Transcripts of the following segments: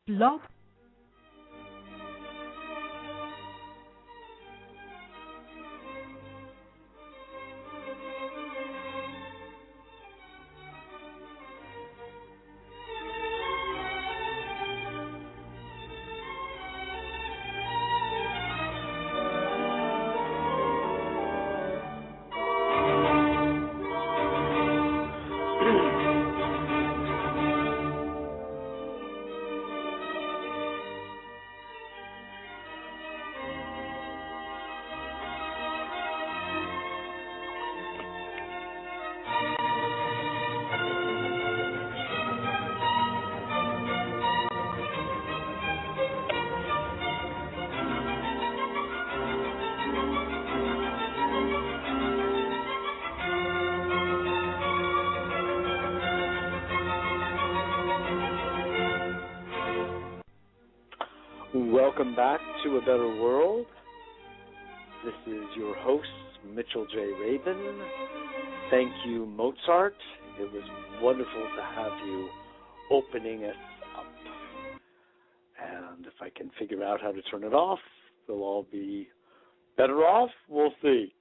Blog Welcome back to A Better World. This is your host, Mitchell J. Rabin. Thank you, Mozart. It was wonderful to have you opening us up. And if I can figure out how to turn it off, we'll all be better off. We'll see.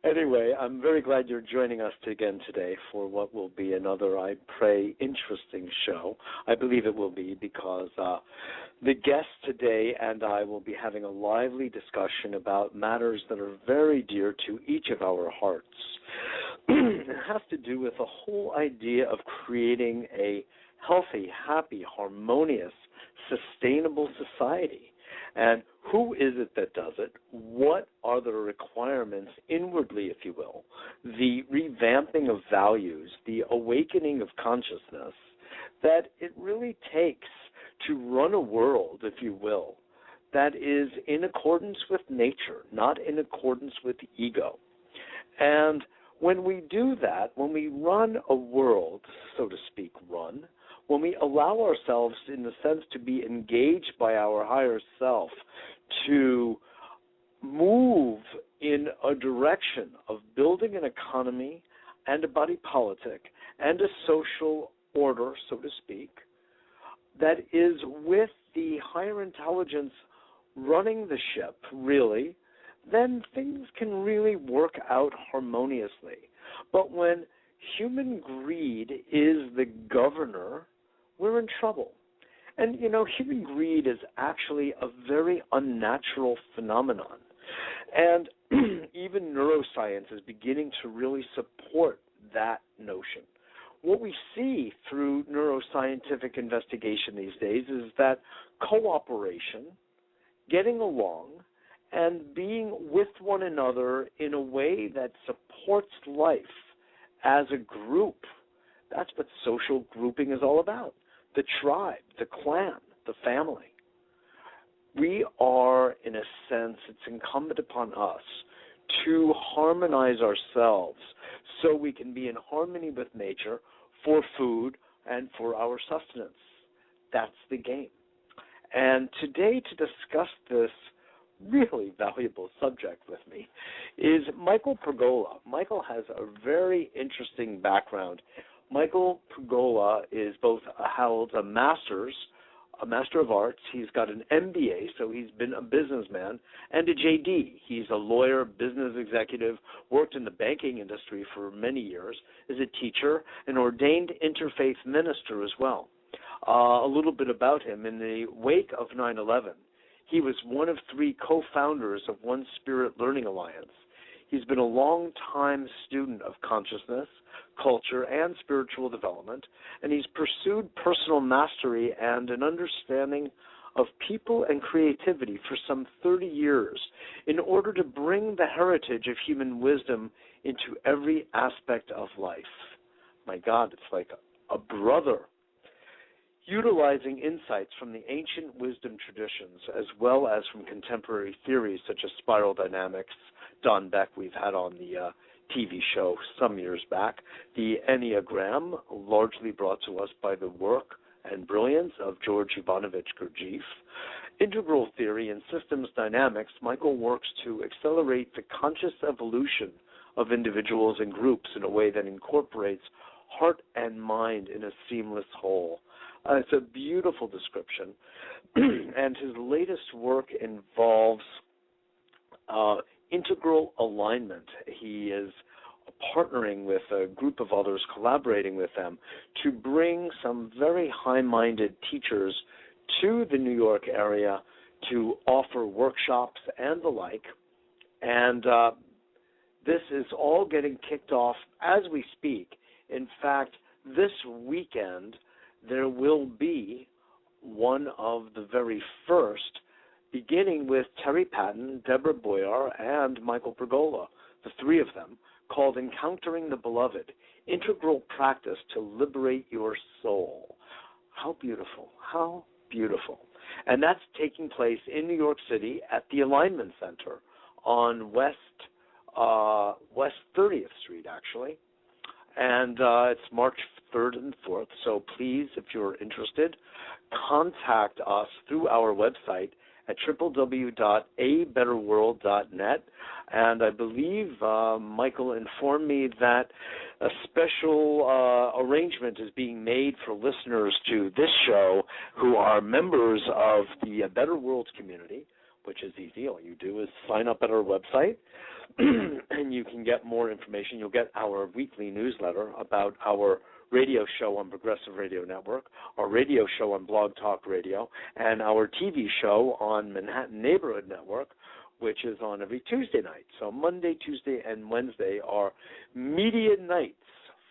Anyway, I'm very glad you're joining us again today for what will be another, I pray, interesting show. I believe it will be because the guest today and I will be having a lively discussion about matters that are very dear to each of our hearts. It has to do with the whole idea of creating a healthy, happy, harmonious, sustainable society. And who is it that does it? What are the requirements inwardly, if you will? The revamping of values, the awakening of consciousness that it really takes to run a world, if you will, that is in accordance with nature, not in accordance with ego. And when we do that, when we run a world, so to speak, when we allow ourselves, in the sense, to be engaged by our higher self, to move in a direction of building an economy and a body politic and a social order, so to speak, that is with the higher intelligence running the ship, really, then things can really work out harmoniously. But when human greed is the governor, we're in trouble. And, you know, human greed is actually a very unnatural phenomenon. And even neuroscience is beginning to really support that notion. What we see through neuroscientific investigation these days is that cooperation, getting along, and being with one another in a way that supports life as a group, that's what social grouping is all about. The tribe, the clan, the family. We are, in a sense, it's incumbent upon us to harmonize ourselves so we can be in harmony with nature for food and for our sustenance. That's the game. And today, to discuss this really valuable subject with me is Michael Pergola. Michael has a very interesting background. Michael Pergola is both holds a master's, a Master of Arts. He's got an MBA, so he's been a businessman, and a JD. He's a lawyer, business executive, worked in the banking industry for many years, is a teacher, an ordained interfaith minister as well. A little bit about him. In the wake of 9/11, he was one of 3 co-founders of One Spirit Learning Alliance. He's been a long-time student of consciousness, culture, and spiritual development, and he's pursued personal mastery and an understanding of people and creativity for some 30 years in order to bring the heritage of human wisdom into every aspect of life. My God, it's like a brother. Utilizing insights from the ancient wisdom traditions as well as from contemporary theories such as spiral dynamics, Don Beck we've had on the TV show some years back, the Enneagram, largely brought to us by the work and brilliance of George Ivanovich Gurdjieff. Integral theory and systems dynamics, Michael works to accelerate the conscious evolution of individuals and groups in a way that incorporates heart and mind in a seamless whole. It's a beautiful description. And his latest work involves integral alignment. He is partnering with a group of others, collaborating with them to bring some very high-minded teachers to the New York area to offer workshops and the like. And this is all getting kicked off as we speak. In fact, this weekend there will be one of the very first, beginning with Terry Patton, Deborah Boyer, and Michael Pergola, the three of them, called Encountering the Beloved, Integral Practice to Liberate Your Soul. How beautiful, how beautiful. And that's taking place in New York City at the Alignment Center on West 30th Street, actually. And it's March 3rd and 4th, so please, if you're interested, contact us through our website at www.abetterworld.net. And I believe Michael informed me that a special arrangement is being made for listeners to this show who are members of the Better World community, which is easy. All you do is sign up at our website, and you can get more information. You'll get our weekly newsletter about our radio show on Progressive Radio Network, our radio show on Blog Talk Radio, and our TV show on Manhattan Neighborhood Network, which is on every Tuesday night. So Monday, Tuesday, and Wednesday are media nights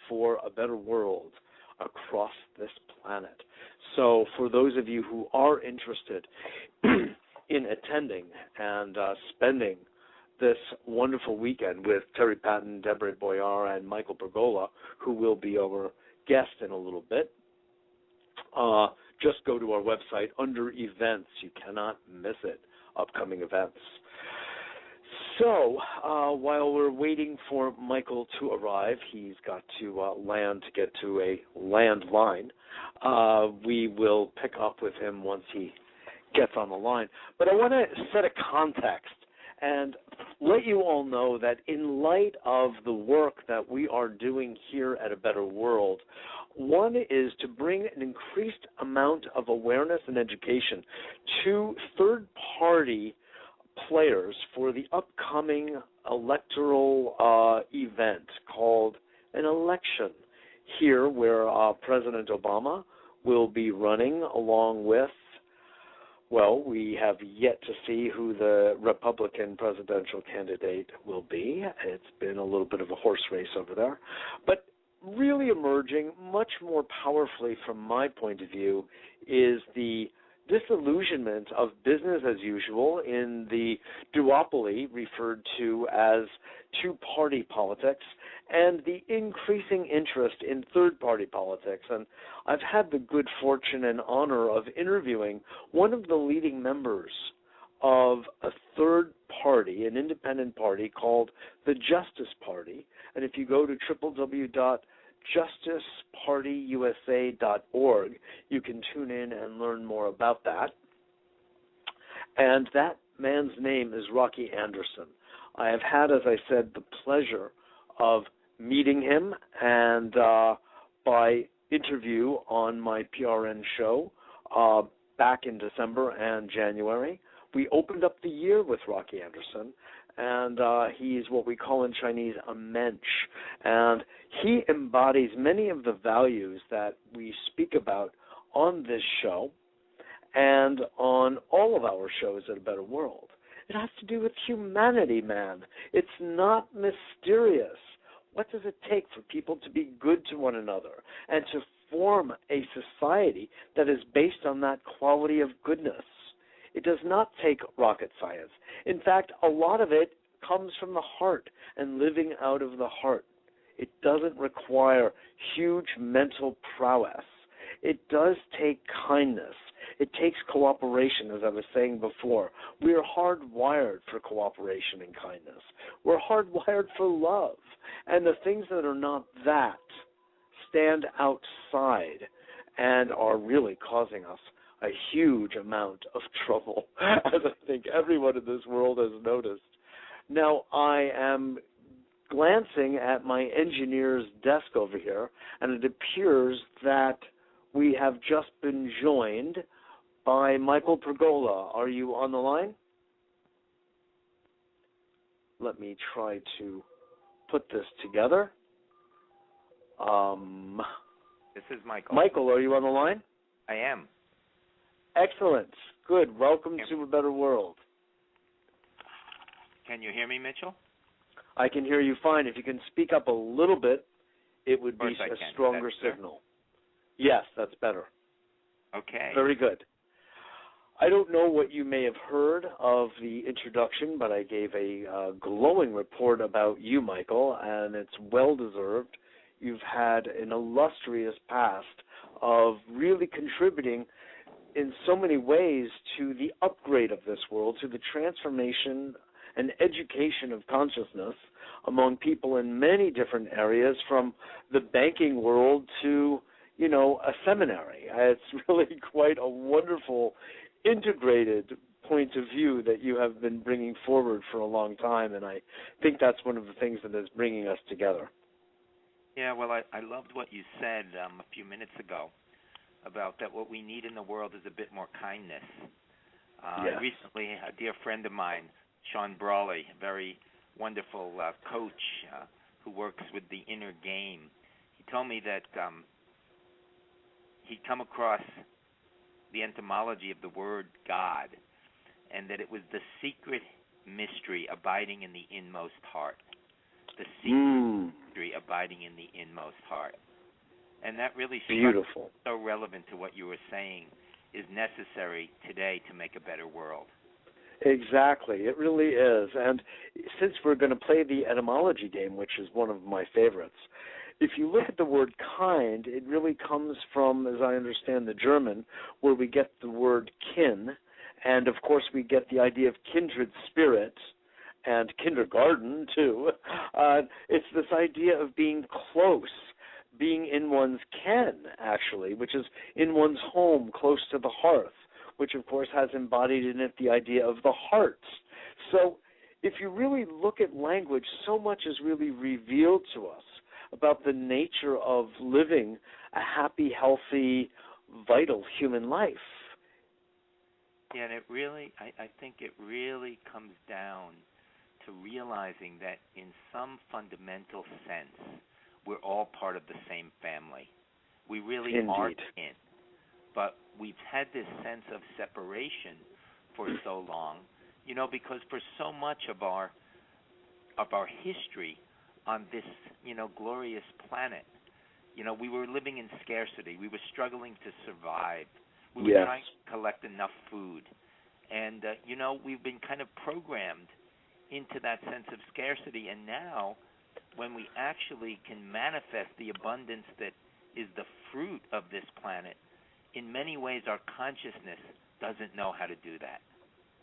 for a better world across this planet. So for those of you who are interested in attending and spending this wonderful weekend with Terry Patton, Deborah Boyer, and Michael Pergola, who will be our guest in a little bit, just go to our website under events. You cannot miss it, upcoming events. So while we're waiting for Michael to arrive, he's got to land to get to a landline. We will pick up with him once he gets on the line. But I want to set a context and let you all know that in light of the work that we are doing here at A Better World, one is to bring an increased amount of awareness and education to third-party players for the upcoming electoral event called an election here, where President Obama will be running along with, well, we have yet to see who the Republican presidential candidate will be. It's been a little bit of a horse race over there. But really emerging much more powerfully from my point of view is the disillusionment of business as usual in the duopoly referred to as two-party politics and the increasing interest in third-party politics. And I've had the good fortune and honor of interviewing one of the leading members of a third party, an independent party called the Justice Party. And if you go to www.justicepartyusa.org, you can tune in and learn more about that. And that man's name is Rocky Anderson. I have had, as I said, the pleasure of meeting him, and by interview on my PRN show back in December and January. We opened up the year with Rocky Anderson, and he's what we call in Chinese a mensch, and he embodies many of the values that we speak about on this show and on all of our shows at A Better World. It has to do with humanity, man. It's not mysterious. What does it take for people to be good to one another and to form a society that is based on that quality of goodness? It does not take rocket science. In fact, a lot of it comes from the heart and living out of the heart. It doesn't require huge mental prowess. It does take kindness. It takes cooperation, as I was saying before. We are hardwired for cooperation and kindness. We're hardwired for love. And the things that are not that stand outside and are really causing us a huge amount of trouble, as I think everyone in this world has noticed. Now, I am glancing at my engineer's desk over here, and it appears that we have just been joined by Michael Pergola. Are you on the line? Let me try to put this together. This is Michael. Michael, are you on the line? I am. Excellent. Good. Welcome to A Better World. Can you hear me, Mitchell? I can hear you fine. If you can speak up a little bit, it would be a stronger signal. Yes, that's better. Okay. Very good. I don't know what you may have heard of the introduction, but I gave a glowing report about you, Michael, and it's well-deserved. You've had an illustrious past of really contributing in so many ways to the upgrade of this world, to the transformation and education of consciousness among people in many different areas, from the banking world to, a seminary. It's really quite a wonderful integrated point of view that you have been bringing forward for a long time, and I think that's one of the things that is bringing us together. Yeah, well, I loved what you said a few minutes ago about that what we need in the world is a bit more kindness. Yes. Recently, a dear friend of mine, Sean Brawley, a very wonderful coach who works with the inner game, he told me that he'd come across the etymology of the word God, and that it was the secret mystery abiding in the inmost heart. The secret mystery abiding in the inmost heart. And that really beautiful. So relevant to what you were saying is necessary today to make a better world. Exactly. It really is. And since we're going to play the etymology game, which is one of my favorites, if you look at the word kind, it really comes from, as I understand, the German, where we get the word kin, and of course we get the idea of kindred spirit, and kindergarten, too. It's this idea of being close, being in one's ken, actually, which is in one's home, close to the hearth, which, of course, has embodied in it the idea of the heart. So if you really look at language, so much is really revealed to us about the nature of living a happy, healthy, vital human life. Yeah, and it really, I think it really comes down to realizing that in some fundamental sense, we're all part of the same family. We really are kin. But we've had this sense of separation for so long, because for so much of our history on this, glorious planet, we were living in scarcity. We were struggling to survive. We were trying to collect enough food. And, we've been kind of programmed into that sense of scarcity. And now, when we actually can manifest the abundance that is the fruit of this planet, in many ways our consciousness doesn't know how to do that.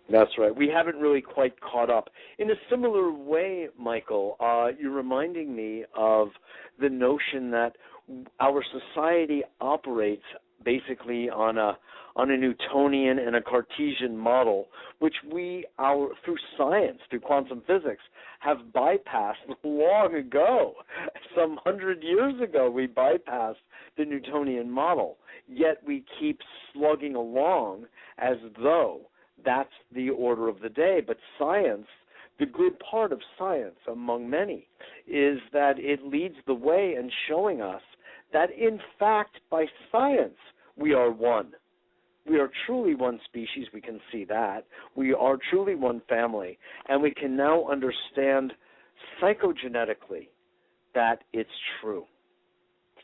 That's right. We haven't really quite caught up. In a similar way, Michael, you're reminding me of the notion that our society operates basically on a Newtonian and a Cartesian model, which we, through science, through quantum physics, have bypassed long ago. Some 100 years ago, we bypassed the Newtonian model. Yet we keep slugging along as though that's the order of the day. But science, the good part of science, among many, is that it leads the way in showing us that, in fact, by science, we are one. We are truly one species. We can see that. We are truly one family. And we can now understand psychogenetically that it's true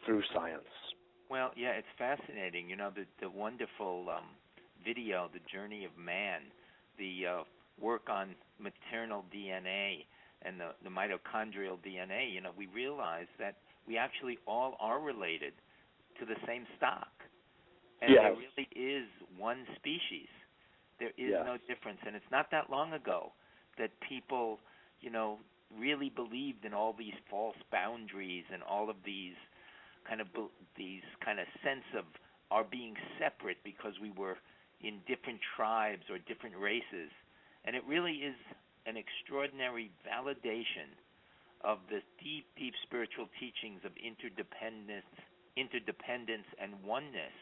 through science. Well, yeah, it's fascinating. The wonderful video, The Journey of Man, the work on maternal DNA and the mitochondrial DNA, we realize that we actually all are related to the same stock. And there really is one species. There is no difference. And it's not that long ago that people, really believed in all these false boundaries and all of these kind of sense of our being separate because we were in different tribes or different races. And it really is an extraordinary validation of the deep, deep spiritual teachings of interdependence, and oneness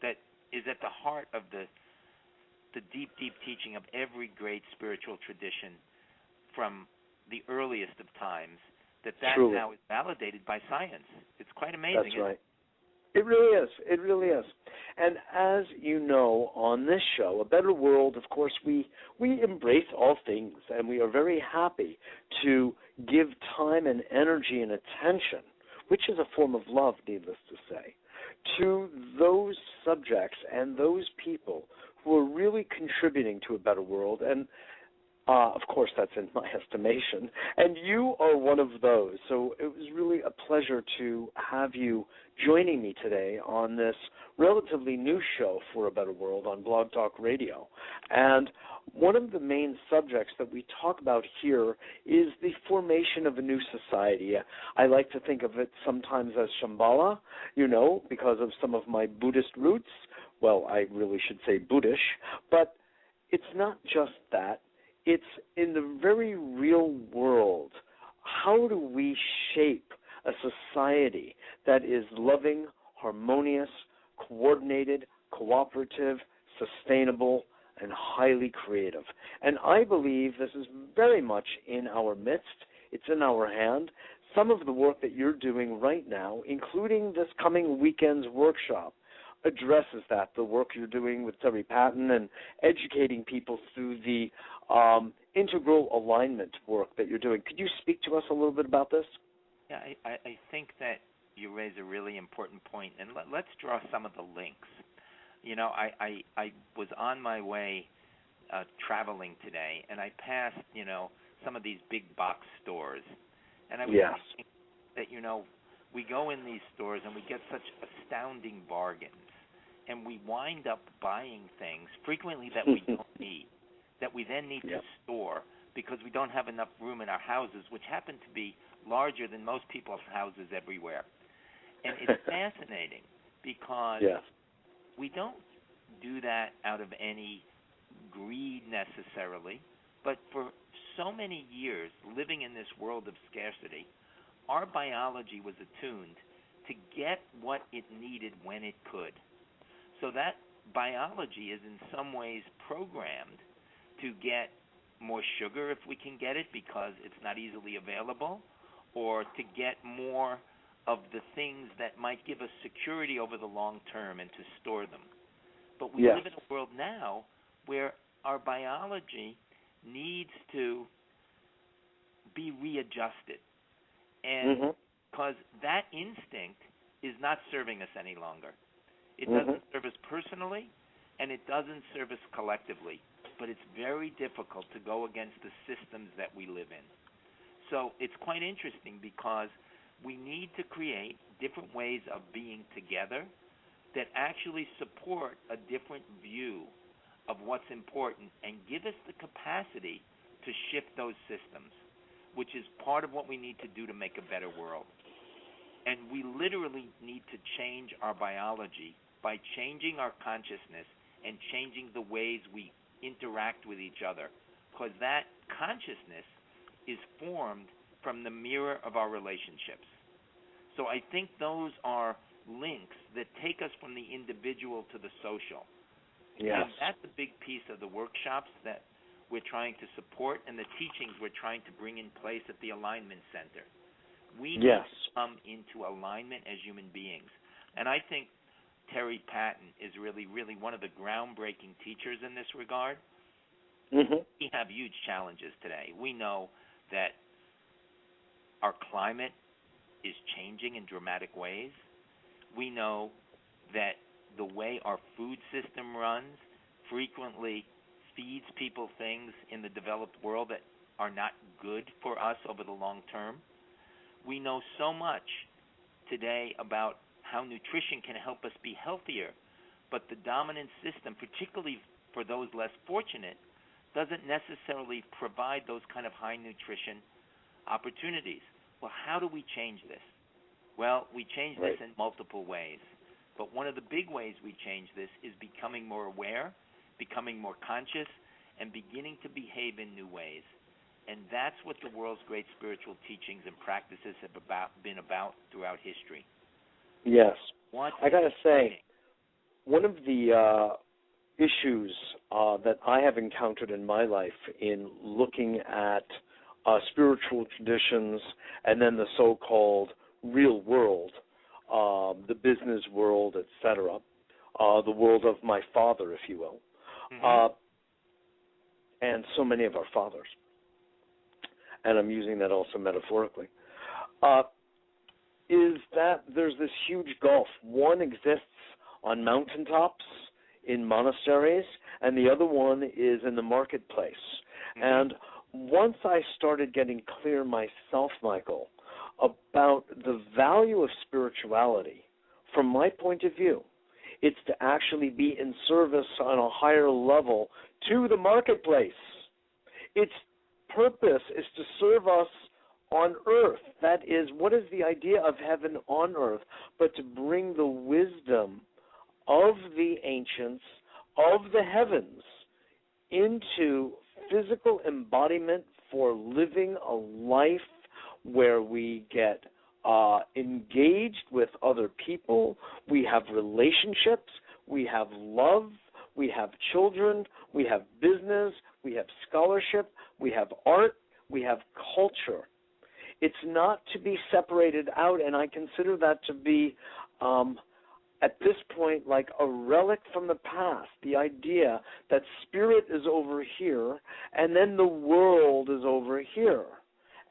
that is at the heart of the deep, deep teaching of every great spiritual tradition from the earliest of times, that Truly. now is validated by science. It's quite amazing. That's right. It really is. It really is. And as you know, on this show, A Better World, of course, we embrace all things, and we are very happy to give time and energy and attention, which is a form of love, needless to say, to those subjects and those people who are really contributing to a better world. And of course, that's in my estimation. And you are one of those. So it was really a pleasure to have you joining me today on this relatively new show for A Better World on Blog Talk Radio. And one of the main subjects that we talk about here is the formation of a new society. I like to think of it sometimes as Shambhala, because of some of my Buddhist roots. Well, I really should say Buddhish. But it's not just that. It's in the very real world. How do we shape a society that is loving, harmonious, coordinated, cooperative, sustainable, and highly creative? And I believe this is very much in our midst. It's in our hand. Some of the work that you're doing right now, including this coming weekend's workshop, addresses that, the work you're doing with Terry Patton and educating people through the integral alignment work that you're doing. Could you speak to us a little bit about this? Yeah, I think that you raise a really important point, and let's draw some of the links. I was on my way traveling today, and I passed, some of these big box stores, and I was thinking that, we go in these stores and we get such astounding bargains, and we wind up buying things frequently that we don't need, that we then need to store because we don't have enough room in our houses, which happen to be larger than most people's houses everywhere. And it's fascinating because we don't do that out of any greed necessarily, but for so many years living in this world of scarcity, our biology was attuned to get what it needed when it could. So that biology is in some ways programmed to get more sugar if we can get it because it's not easily available, or to get more of the things that might give us security over the long term and to store them. But we live in a world now where our biology needs to be readjusted. And because that instinct is not serving us any longer. It doesn't serve us personally, and it doesn't serve us collectively. But it's very difficult to go against the systems that we live in. So it's quite interesting because we need to create different ways of being together that actually support a different view of what's important and give us the capacity to shift those systems, which is part of what we need to do to make a better world. And we literally need to change our biology by changing our consciousness and changing the ways we interact with each other, because that consciousness is formed from the mirror of our relationships. So I think those are links that take us from the individual to the social. Yes. And that's a big piece of the workshops that we're trying to support and the teachings we're trying to bring in place at the Alignment Center. We need to come into alignment as human beings. And I think Terry Patton is really, really one of the groundbreaking teachers in this regard. We have huge challenges today. We know that our climate is changing in dramatic ways. We know that the way our food system runs frequently feeds people things in the developed world that are not good for us over the long term. We know so much today about how nutrition can help us be healthier, but the dominant system, particularly for those less fortunate, doesn't necessarily provide those kind of high nutrition opportunities. Well, how do we change this? Well, we change this in multiple ways. But one of the big ways we change this is becoming more aware, becoming more conscious, and beginning to behave in new ways. And that's what the world's great spiritual teachings and practices have been about throughout history. Yes. What I got to say, exciting. one of the issues that I have encountered in my life in looking at spiritual traditions and then the so-called real world, the business world, etc., the world of my father, if you will, and so many of our fathers, and I'm using that also metaphorically, is that there's this huge gulf. One exists on mountaintops in monasteries, and the other one is in the marketplace. And once I started getting clear myself, Michael, about the value of spirituality, from my point of view, it's to actually be in service on a higher level to the marketplace. Its purpose is to serve us on earth. That is, what is the idea of heaven on earth but to bring the wisdom of the ancients, of the heavens, into physical embodiment for living a life where we get engaged with other people, we have relationships, we have love, we have children, we have business, we have scholarship, we have art, we have culture. It's not to be separated out, and I consider that to be, at this point, like a relic from the past, the idea that spirit is over here and then the world is over here.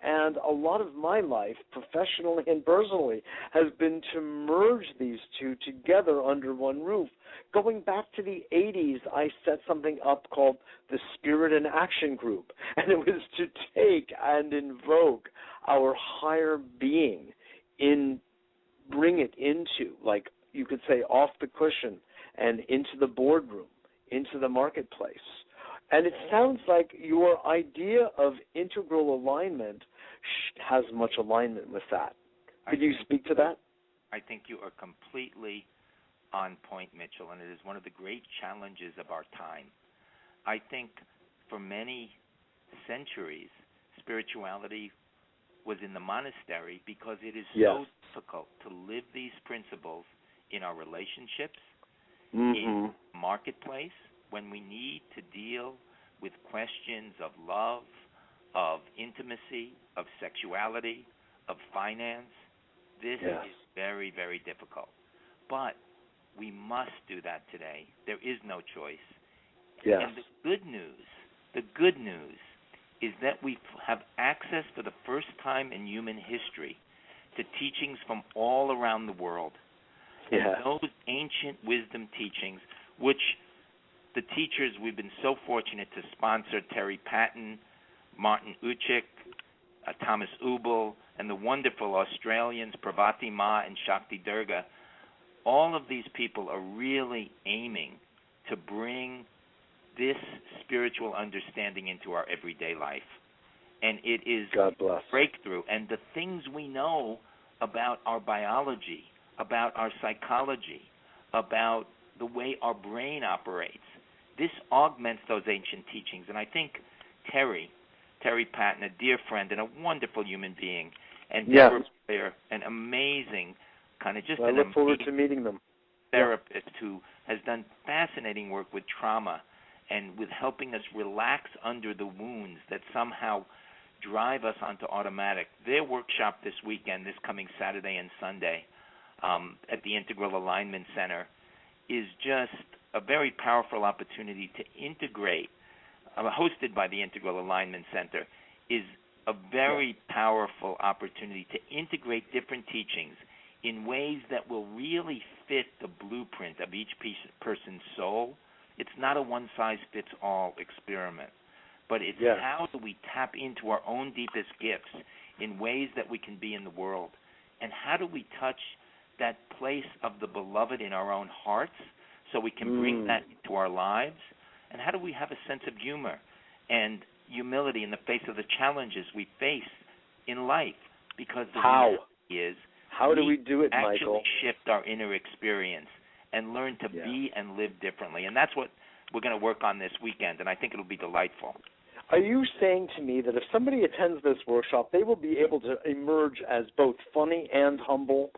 And a lot of my life, professionally and personally, has been to merge these two together under one roof. Going back to the 80s, I set something up called the Spirit and Action Group, and it was to take and invoke our higher being, bring it into, like you could say, off the cushion and into the boardroom, into the marketplace. And it sounds like your idea of integral alignment has much alignment with that. Could you speak to that? I think you are completely on point, Mitchell, and it is one of the great challenges of our time. I think for many centuries, spirituality was in the monastery because it is so difficult to live these principles in our relationships, in the marketplace, when we need to deal with questions of love, of intimacy, of sexuality, of finance. This is very, very difficult. But we must do that today. There is no choice. Yes. And the good news is that we have access for the first time in human history to teachings from all around the world. And those ancient wisdom teachings, which the teachers we've been so fortunate to sponsor, Terry Patton, Martin Uchik, Thomas Ubel, and the wonderful Australians, Parvati Ma and Shakti Durga, all of these people are really aiming to bring this spiritual understanding into our everyday life. And it is a breakthrough. And the things we know about our biology, about our psychology, about the way our brain operates, this augments those ancient teachings. And I think Terry Patton, a dear friend and a wonderful human being, and Deborah Blair, an amazing kind of just I look forward to meeting them. Therapist who has done fascinating work with trauma and with helping us relax under the wounds that somehow drive us onto automatic. Their workshop this weekend, this coming Saturday and Sunday, at the Integral Alignment Center, is just a very powerful opportunity to integrate, hosted by the Integral Alignment Center, is a very powerful opportunity to integrate different teachings in ways that will really fit the blueprint of each person's soul. It's not a one-size-fits-all experiment, but it's how do we tap into our own deepest gifts in ways that we can be in the world, and how do we touch that place of the beloved in our own hearts so we can bring that into our lives, and how do we have a sense of humor and humility in the face of the challenges we face in life, because the reality is how do we do it, actually Michael? Shift our inner experience and learn to be and live differently. And that's what we're going to work on this weekend, and I think it'll be delightful. Are you saying to me that if somebody attends this workshop, they will be able to emerge as both funny and humble?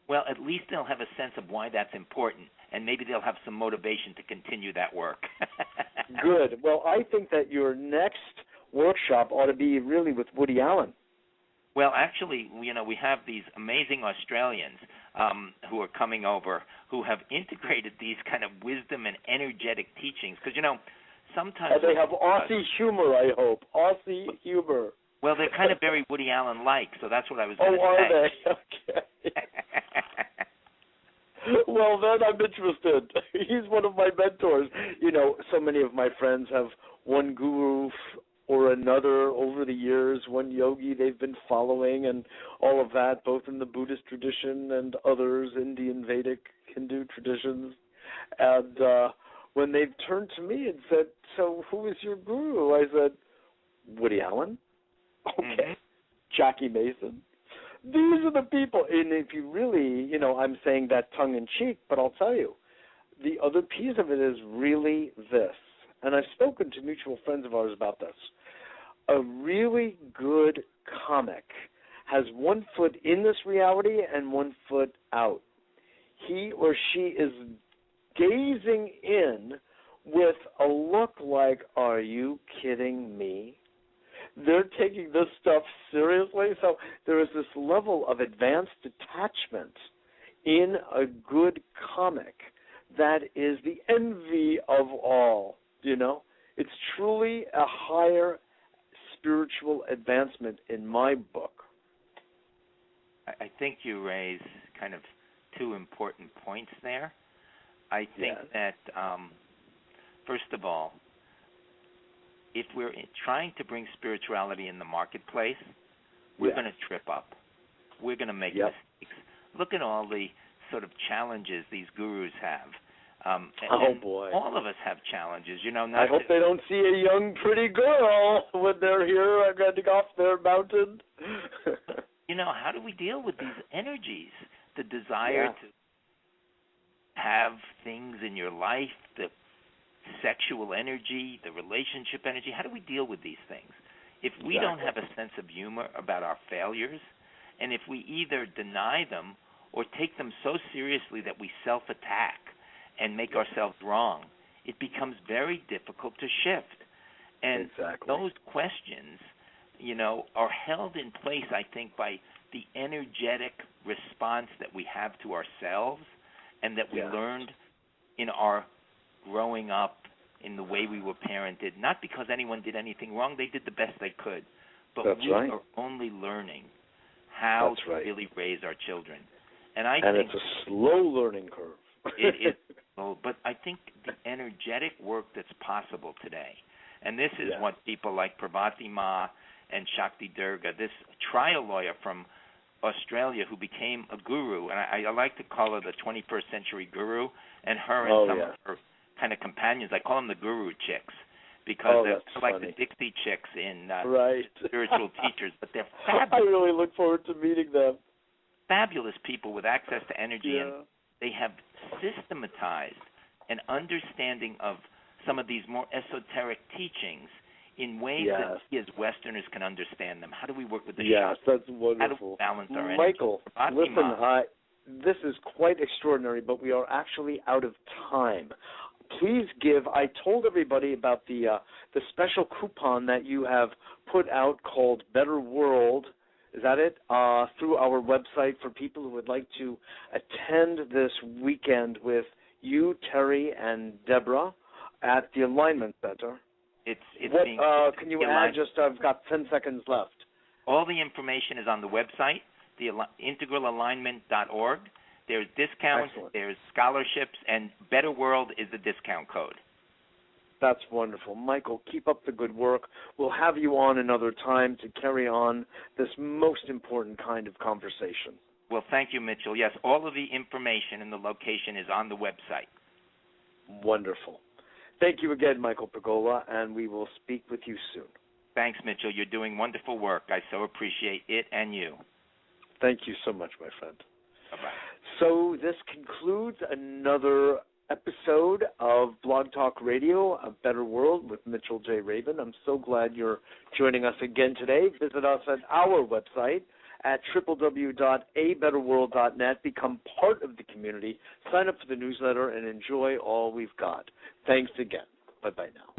Well, at least they'll have a sense of why that's important, and maybe they'll have some motivation to continue that work. Good. Well, I think that your next workshop ought to be really with Woody Allen. Well, actually, we have these amazing Australians who are coming over who have integrated these kind of wisdom and energetic teachings. Because, sometimes... they have Aussie humor, I hope. Aussie humor. Well, they're kind of very Woody Allen-like, so that's what I was going to say. Oh, are they? Okay. Well, then I'm interested. He's one of my mentors. So many of my friends have one guru or another over the years, one yogi they've been following, and all of that, both in the Buddhist tradition and others, Indian, Vedic, Hindu traditions. And when they've turned to me and said, so who is your guru? I said, Woody Allen. Okay. Jackie Mason. These are the people. And if you really, I'm saying that tongue-in-cheek, but I'll tell you, the other piece of it is really this. And I've spoken to mutual friends of ours about this. A really good comic has one foot in this reality and one foot out. He or she is gazing in with a look like, are you kidding me? They're taking this stuff seriously. So there is this level of advanced detachment in a good comic that is the envy of all, It's truly a higher spiritual advancement in my book. I think you raise kind of two important points there. I think that, first of all, if we're trying to bring spirituality in the marketplace, we're going to trip up. We're going to make mistakes. Look at all the sort of challenges these gurus have. And boy. All of us have challenges, I hope they don't see a young, pretty girl when they're here getting off their mountain. How do we deal with these energies? The desire to have things in your life, the sexual energy, the relationship energy. How do we deal with these things? If we don't have a sense of humor about our failures, and if we either deny them or take them so seriously that we self-attack and make ourselves wrong, it becomes very difficult to shift. And those questions, are held in place, I think, by the energetic response that we have to ourselves and that we learned in our growing up in the way we were parented, not because anyone did anything wrong. They did the best they could. But we are only learning how to really raise our children. And I think it's a slow learning curve. It is slow, but I think the energetic work that's possible today, and this is what people like Parvati Ma and Shakti Durga, this trial lawyer from Australia who became a guru, and I like to call her the 21st century guru, and her and some of her kind of companions, I call them the guru chicks, because they're like the Dixie chicks in spiritual teachers, but they're fabulous. I really look forward to meeting them. Fabulous people with access to energy, and they have systematized an understanding of some of these more esoteric teachings in ways that we as Westerners can understand them. How do we work with the Yes, that's wonderful. How do we balance our energy? Michael, listen, this is quite extraordinary, but we are actually out of time. Please give, I told everybody about the special coupon that you have put out called Better World, is that it? Through our website for people who would like to attend this weekend with you, Terry, and Deborah at the Alignment Center. Can you add just, I've got 10 seconds left. All the information is on the website, the integralalignment.org. There's discounts, there's scholarships, and Better World is the discount code. That's wonderful. Michael, keep up the good work. We'll have you on another time to carry on this most important kind of conversation. Well, thank you, Mitchell. Yes, all of the information and the location is on the website. Wonderful. Thank you again, Michael Pergola, and we will speak with you soon. Thanks, Mitchell. You're doing wonderful work. I so appreciate it and you. Thank you so much, my friend. Bye-bye. So this concludes another episode of Blog Blog Talk Radio, A Better World with Mitchell J. Rabin. I'm so glad you're joining us again today. Visit us at our website at www.abetterworld.net. Become part of the community. Sign up for the newsletter and enjoy all we've got. Thanks again. Bye-bye now.